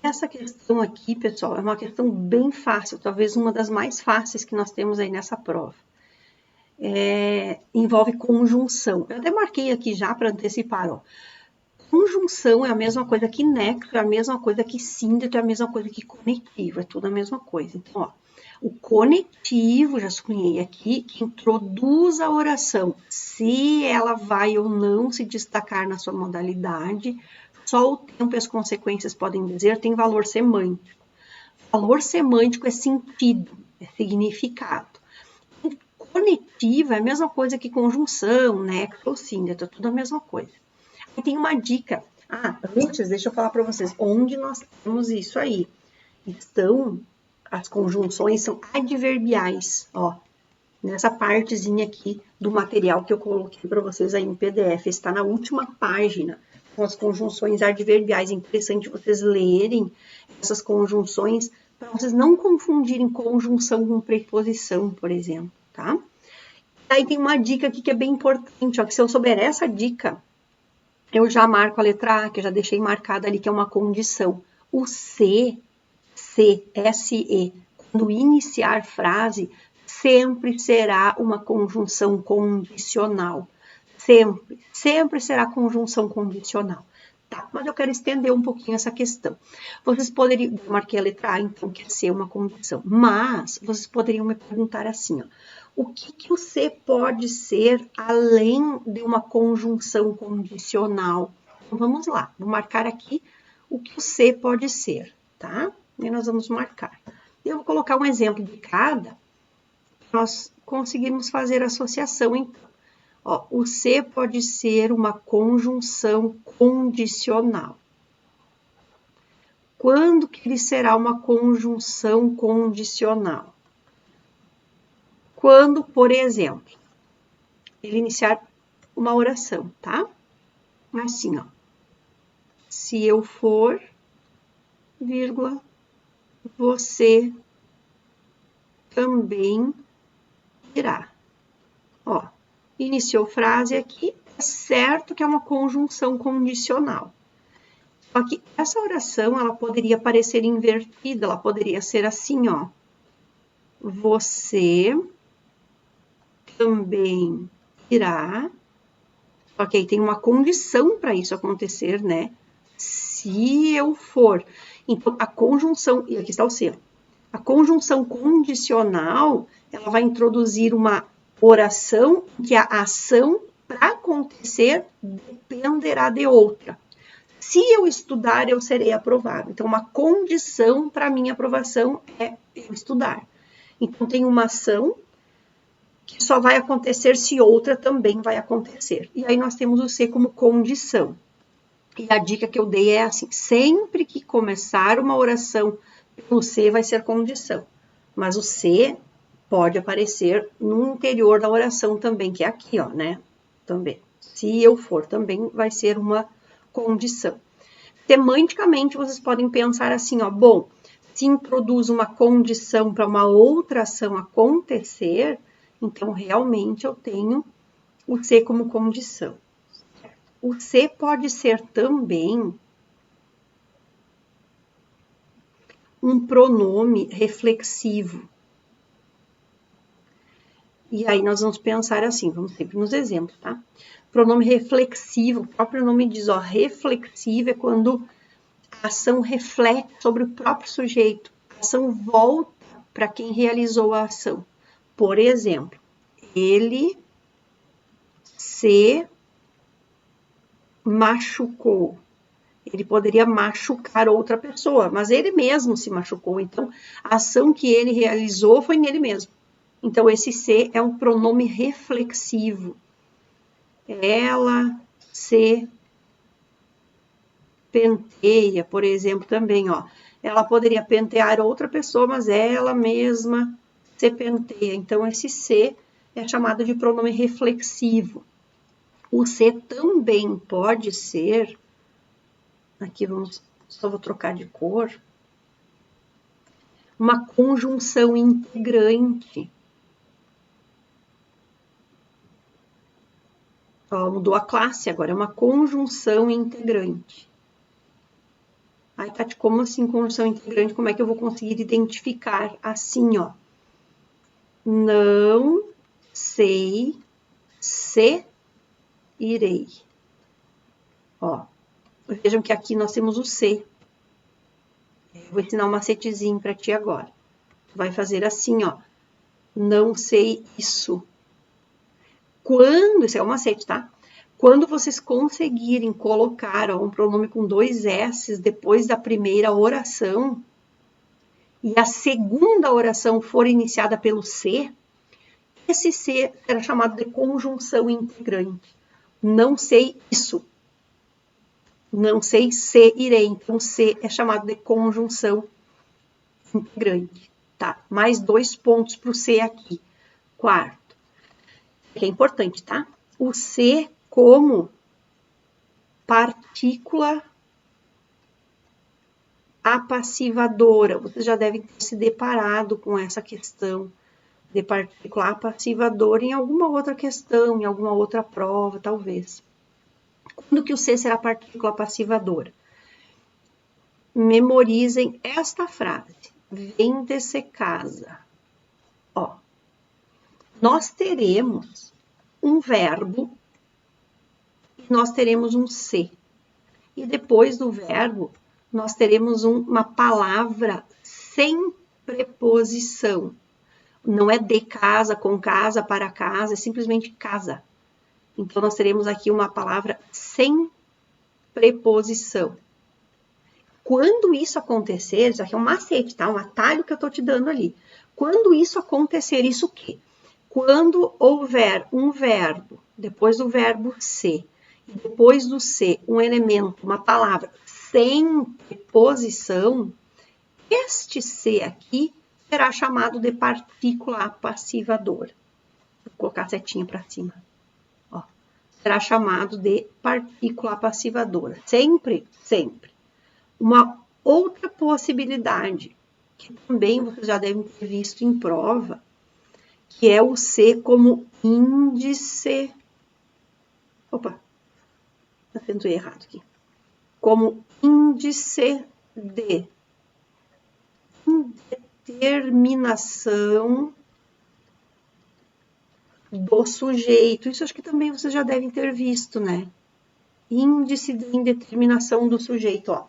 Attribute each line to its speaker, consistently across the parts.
Speaker 1: Essa questão aqui, pessoal, é uma questão bem fácil, talvez uma das mais fáceis que nós temos aí nessa prova. Envolve conjunção. Eu até marquei aqui já para antecipar, ó. Conjunção é a mesma coisa que nexo, é a mesma coisa que síndeto, é a mesma coisa que conectivo, é tudo a mesma coisa. Então, ó, o conectivo, já sublinhei aqui, que introduz a oração, se ela vai ou não se destacar na sua modalidade, só o tempo e as consequências podem dizer, tem valor semântico. Valor semântico é sentido, é significado. Conectivo é a mesma coisa que conjunção, nexo ou síndeto, é tudo a mesma coisa. E tem uma dica. Antes, deixa eu falar para vocês, onde nós temos isso aí? As conjunções são adverbiais, ó. Nessa partezinha aqui do material que eu coloquei para vocês aí no PDF, está na última página, com as conjunções adverbiais. É interessante vocês lerem essas conjunções, para vocês não confundirem conjunção com preposição, por exemplo, tá? Aí tem uma dica aqui que é bem importante, ó, que se eu souber essa dica, eu já marco a letra A, que eu já deixei marcada ali, que é uma condição. O se, quando iniciar frase, sempre será uma conjunção condicional. Sempre será conjunção condicional. Tá, mas eu quero estender um pouquinho essa questão. Vocês poderiam, eu marquei a letra A, então quer ser uma condição, mas vocês poderiam me perguntar assim, ó, o que o se pode ser além de uma conjunção condicional? Então, vamos lá, vou marcar aqui o que o se pode ser, tá? E nós vamos marcar. Eu vou colocar um exemplo de cada, nós conseguimos fazer a associação, então. Ó, o se pode ser uma conjunção condicional. Quando que ele será uma conjunção condicional? Quando, por exemplo, ele iniciar uma oração, tá? Assim, ó. Se eu for, vírgula, você também irá. Ó, iniciou frase aqui, é certo que é uma conjunção condicional. Só que essa oração, ela poderia parecer invertida, ela poderia ser assim, ó. Você também irá. Ok, tem uma condição para isso acontecer, né? Se eu for. Então, a conjunção, e aqui está o se. A conjunção condicional, ela vai introduzir uma oração que a ação para acontecer dependerá de outra. Se eu estudar, eu serei aprovado. Então, uma condição para minha aprovação é eu estudar. Então, tem uma ação que só vai acontecer se outra também vai acontecer. E aí nós temos o se como condição. E a dica que eu dei é assim, sempre que começar uma oração pelo se vai ser condição. Mas o se pode aparecer no interior da oração também, que é aqui, ó, né? Também. Se eu for, também vai ser uma condição. Semanticamente, vocês podem pensar assim, ó, bom, se introduz uma condição para uma outra ação acontecer, então realmente eu tenho o se como condição. O se pode ser também um pronome reflexivo. E aí nós vamos pensar assim, vamos sempre nos exemplos, tá? Pronome reflexivo, o próprio nome diz, ó, reflexivo é quando a ação reflete sobre o próprio sujeito, a ação volta para quem realizou a ação. Por exemplo, ele se machucou. Ele poderia machucar outra pessoa, mas ele mesmo se machucou. Então, a ação que ele realizou foi nele mesmo. Então, esse se é um pronome reflexivo. Ela se penteia, por exemplo, também, ó. Ela poderia pentear outra pessoa, mas ela mesma se penteia. Então, esse se é chamado de pronome reflexivo. O se também pode ser, aqui só vou trocar de cor, uma conjunção integrante. Ó, mudou a classe, agora é uma conjunção integrante. Aí, Tati, como assim conjunção integrante? Como é que eu vou conseguir identificar assim, ó? Não sei se irei. Ó, vejam que aqui nós temos o se. Eu vou ensinar um macetezinho para ti agora. Vai fazer assim, ó. Não sei isso. Quando, esse é o macete, tá? Quando vocês conseguirem colocar ó, um pronome com 2 S's depois da primeira oração e a segunda oração for iniciada pelo se, esse se será chamado de conjunção integrante. Não sei isso. Não sei se irei. Então, se é chamado de conjunção integrante. Tá? Mais 2 pontos para o se aqui. Quarto. Que é importante, tá? O se como partícula apassivadora. Vocês já devem ter se deparado com essa questão de partícula apassivadora em alguma outra questão, em alguma outra prova, talvez. Quando que o se será partícula apassivadora? Memorizem esta frase. Vende-se casa. Ó, nós teremos um verbo e nós teremos um se. E depois do verbo, nós teremos uma palavra sem preposição. Não é de casa, com casa, para casa, é simplesmente casa. Então, nós teremos aqui uma palavra sem preposição. Quando isso acontecer, isso aqui é um macete, tá? Um atalho que eu tô te dando ali. Quando isso acontecer, isso o quê? Quando houver um verbo, depois do verbo ser, e depois do ser, um elemento, uma palavra sem preposição, este ser aqui será chamado de partícula apassivadora. Vou colocar a setinha para cima. Ó, será chamado de partícula apassivadora. Sempre, sempre. Uma outra possibilidade, que também vocês já devem ter visto em prova, que é o ser como índice. Opa, acentuei errado aqui. Como índice de indeterminação do sujeito. Isso acho que também vocês já devem ter visto, né? Índice de indeterminação do sujeito, ó.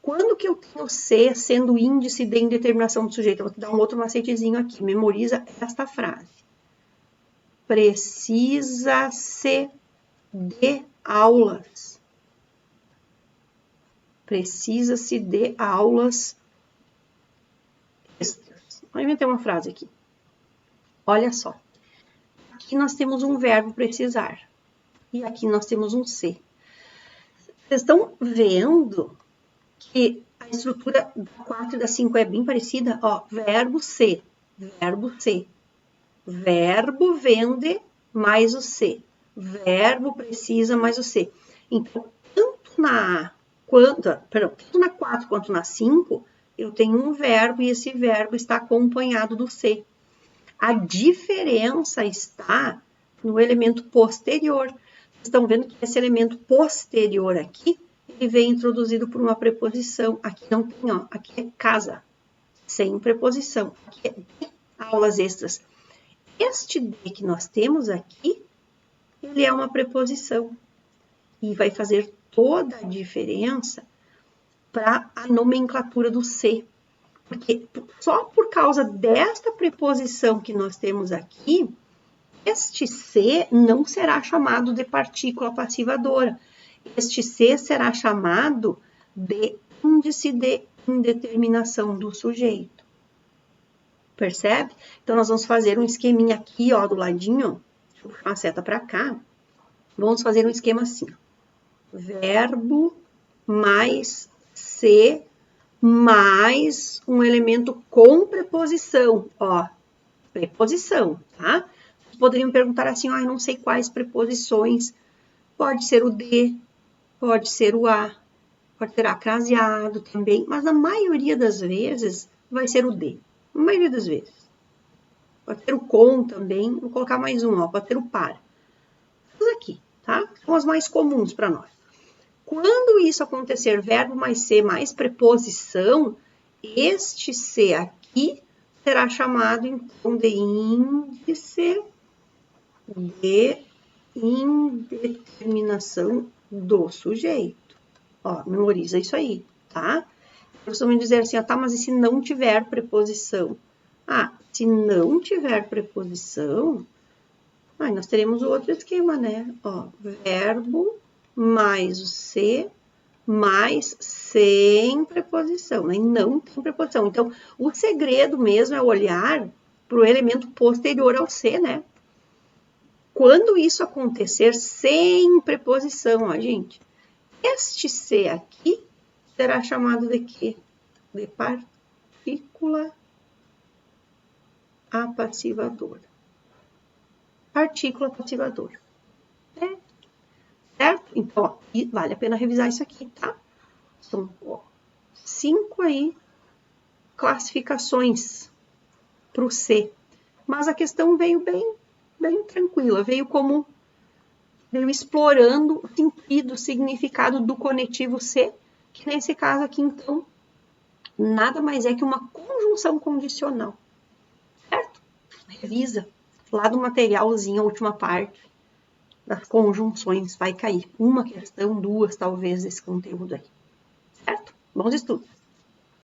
Speaker 1: Quando que eu tenho C sendo índice de indeterminação do sujeito? Eu vou te dar um outro macetezinho aqui. Memoriza esta frase. Precisa-se de aulas. Precisa-se de aulas extras. Vou inventar uma frase aqui. Olha só. Aqui nós temos um verbo precisar. E aqui nós temos um ser. Vocês estão vendo que a estrutura da 4 e da 5 é bem parecida? Ó, verbo ser, verbo ser. Verbo vende mais o ser. Verbo precisa mais o ser. Então, tanto na 4 quanto na 5, eu tenho um verbo e esse verbo está acompanhado do ser. A diferença está no elemento posterior. Vocês estão vendo que esse elemento posterior aqui, ele vem introduzido por uma preposição. Aqui não tem, ó. Aqui é casa, sem preposição. Aqui é de aulas extras. Este de que nós temos aqui, ele é uma preposição. E vai fazer toda a diferença para a nomenclatura do ser. Porque só por causa desta preposição que nós temos aqui, este se não será chamado de partícula passivadora. Este se será chamado de índice de indeterminação do sujeito. Percebe? Então, nós vamos fazer um esqueminha aqui, ó, do ladinho. Deixa eu puxar a seta para cá. Vamos fazer um esquema assim. Verbo mais se mais um elemento com preposição, ó, preposição, tá? Poderiam perguntar assim, ah, não sei quais preposições. Pode ser o de, pode ser o a, pode ser acraseado também, mas na maioria das vezes vai ser o de, na maioria das vezes. Pode ser o com também, vou colocar mais um, ó, pode ser o para. Essas aqui, tá? São as mais comuns para nós. Quando isso acontecer, verbo mais ser mais preposição, este ser aqui será chamado, então, de índice de indeterminação do sujeito. Ó, memoriza isso aí, tá? Eu costumo dizer assim, ó, tá, mas e se não tiver preposição? Ah, se não tiver preposição, nós teremos outro esquema, né? Ó, verbo mais o ser mais sem preposição, né? E não tem preposição. Então, o segredo mesmo é olhar para o elemento posterior ao ser, né? Quando isso acontecer sem preposição, ó, gente, este ser aqui será chamado de quê? De partícula apassivadora. Partícula apassivadora. Certo? Então, ó, vale a pena revisar isso aqui, tá? São 5 aí classificações para o C. Mas a questão veio bem tranquila, veio explorando o sentido, o significado do conectivo C, que nesse caso aqui, então, nada mais é que uma conjunção condicional. Certo? Revisa. Lá do materialzinho, a última parte das conjunções vai cair. Uma questão, duas, talvez, desse conteúdo aí. Certo? Bons estudos!